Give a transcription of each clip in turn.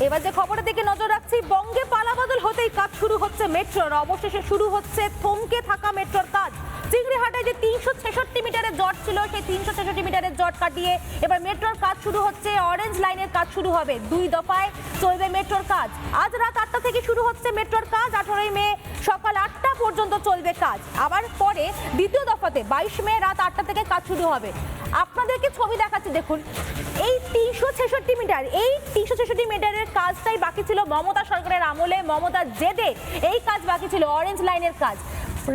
এবার যে খবরের দিকে নজর রাখছি, বঙ্গে পালাবদল হতেই কাজ শুরু হচ্ছে মেট্রোর। অবশেষে শুরু হচ্ছে থমকে থাকা মেট্রোর কাজ। চিংড়িহাটায় যে 366 মিটারের জট ছিল, সেই 366 মিটারের জট কাটিয়ে এবার মেট্রোর কাজ শুরু হচ্ছে। অরেঞ্জ লাইনের কাজ শুরু হবে, 2 দফায় চলবে মেট্রোর কাজ। আজ রাত 8টা থেকে শুরু হচ্ছে মেট্রোর কাজ, 18 মে সকাল 8টা পর্যন্ত চলবে কাজ। আবার পরে দ্বিতীয় দফাতে 22 মে রাত 8টা থেকে কাজ শুরু হবে। আপনাদেরকে ছবি দেখাচ্ছি, দেখুন এই 366 মিটার, এই 366 মিটারের কাজটাই বাকি ছিল মমতা সরকারের আমলে। মমতার জেদে এই কাজ বাকি ছিল, অরেঞ্জ লাইনের কাজ।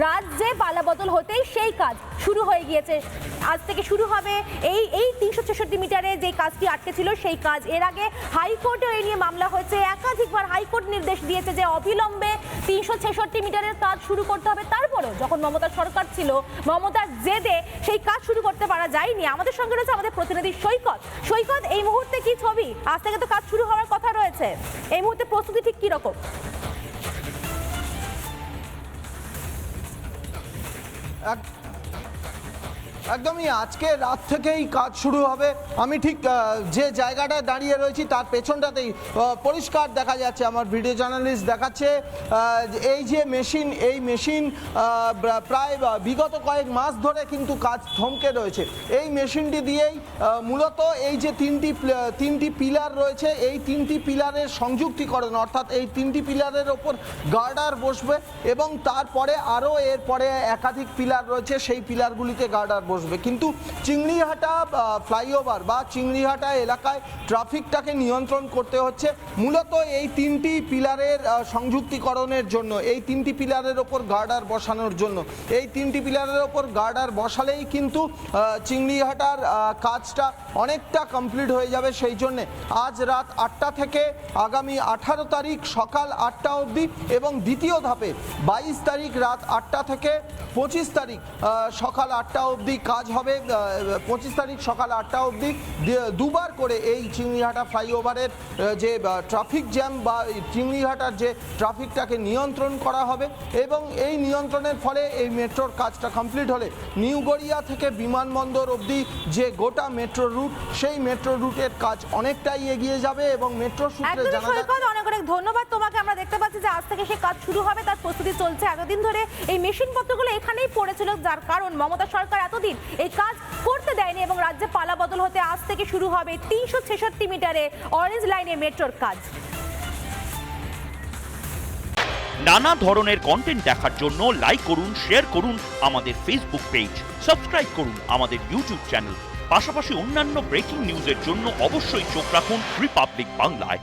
রাজ্যে পালাবদল হতেই সেই কাজ শুরু হয়ে গিয়েছে। আজ থেকে শুরু হবে এই 366 মিটারে যে কাজটি আটকে ছিল সেই কাজ। এর আগে হাইকোর্টে এই নিয়ে মামলা হয়েছে, একাধিকবার হাইকোর্ট নির্দেশ দিয়েছে যে অবিলম্বে 366 মিটারের কাজ শুরু করতে হবে। তারপরেও যখন মমতার সরকার ছিল, মমতার জেদে সেই কাজ শুরু করতে পারা যায়নি। আমাদের সঙ্গে রয়েছে আমাদের প্রতিনিধি সৈকত। সৈকত, এই মুহূর্তে কি ছবি? আজ থেকে তো কাজ শুরু হওয়ার কথা রয়েছে, এই মুহূর্তে প্রস্তুতি ঠিক কি রকম? একদমই আজকে রাত থেকেই কাজ শুরু হবে। আমি ঠিক যে জায়গাটায় দাঁড়িয়ে রয়েছি তার পেছনটাতেই পরিষ্কার দেখা যাচ্ছে, আমার ভিডিও জার্নালিস্ট দেখাচ্ছে এই যে মেশিন, এই মেশিন প্রায় বিগত কয়েক মাস ধরে কিন্তু কাজ থমকে রয়েছে। এই মেশিনটি দিয়েই মূলত এই যে তিনটি পিলার রয়েছে, এই 3টি পিলারের সংযুক্তিকরণ, অর্থাৎ এই 3টি পিলারের ওপর গার্ডার বসবে এবং তারপরে আরও এরপরে একাধিক পিলার রয়েছে, সেই পিলারগুলিতে গার্ডার বসবে। কিন্তু চিংড়িহাটা ফ্লাইওভার বা চিংড়িহাটা এলাকায় ট্রাফিকটাকে নিয়ন্ত্রণ করতে হচ্ছে মূলত এই 3টি পিলারের সংযুক্তিকরণের জন্য, এই 3টি পিলারের ওপর গার্ডার বসানোর জন্য। এই 3টি পিলারের ওপর গার্ডার বসালেই কিন্তু চিংড়িহাটার কাজটা অনেকটা কমপ্লিট হয়ে যাবে। সেই জন্যে আজ রাত 8টা থেকে আগামী 18 তারিখ সকাল 8টা অবধি এবং দ্বিতীয় ধাপে 22 তারিখ রাত 8টা থেকে 25 তারিখ সকাল 8টা অবধি কাজ হবে। 25 তারিখ সকাল 8টা অবধি দুবার করে এই চিংড়িহাটা ফ্লাইওভারের যে ট্রাফিক জ্যাম বা চিংড়িহাটার যে ট্রাফিকটাকে নিয়ন্ত্রণ করা হবে এবং এই নিয়ন্ত্রণের ফলে এই মেট্রোর কাজটা কমপ্লিট হলে নিউ গড়িয়া থেকে বিমানবন্দর অবধি যে গোটা মেট্রো রুট, সেই মেট্রো রুটের কাজ অনেকটাই এগিয়ে যাবে এবং মেট্রো সূত্রে জানা যাচ্ছে। অনেক অনেক ধন্যবাদ তোমাকে। আমরা দেখতে পাচ্ছি যে আজ থেকে সে কাজ শুরু হবে, তার প্রস্তুতি চলছে। এতদিন ধরে এই মেশিনপত্রগুলো এখানেই পড়েছিল, যার কারণ মমতা সরকার এতদিন এই কাজ করতে দেয়নি এবং রাজ্যে পালাবদল হতে আজ থেকে শুরু হবে 366 মিটারে অরেঞ্জ লাইনে মেট্রোর কাজ। নানা ধরনের কন্টেন্ট দেখার জন্য লাইক করুন, শেয়ার করুন আমাদের ফেসবুক পেজ, সাবস্ক্রাইব করুন আমাদের ইউটিউব চ্যানেল। পাশাপাশি অন্যান্য ব্রেকিং নিউজের জন্য অবশ্যই চোখ রাখুন রিপাবলিক বাংলায়।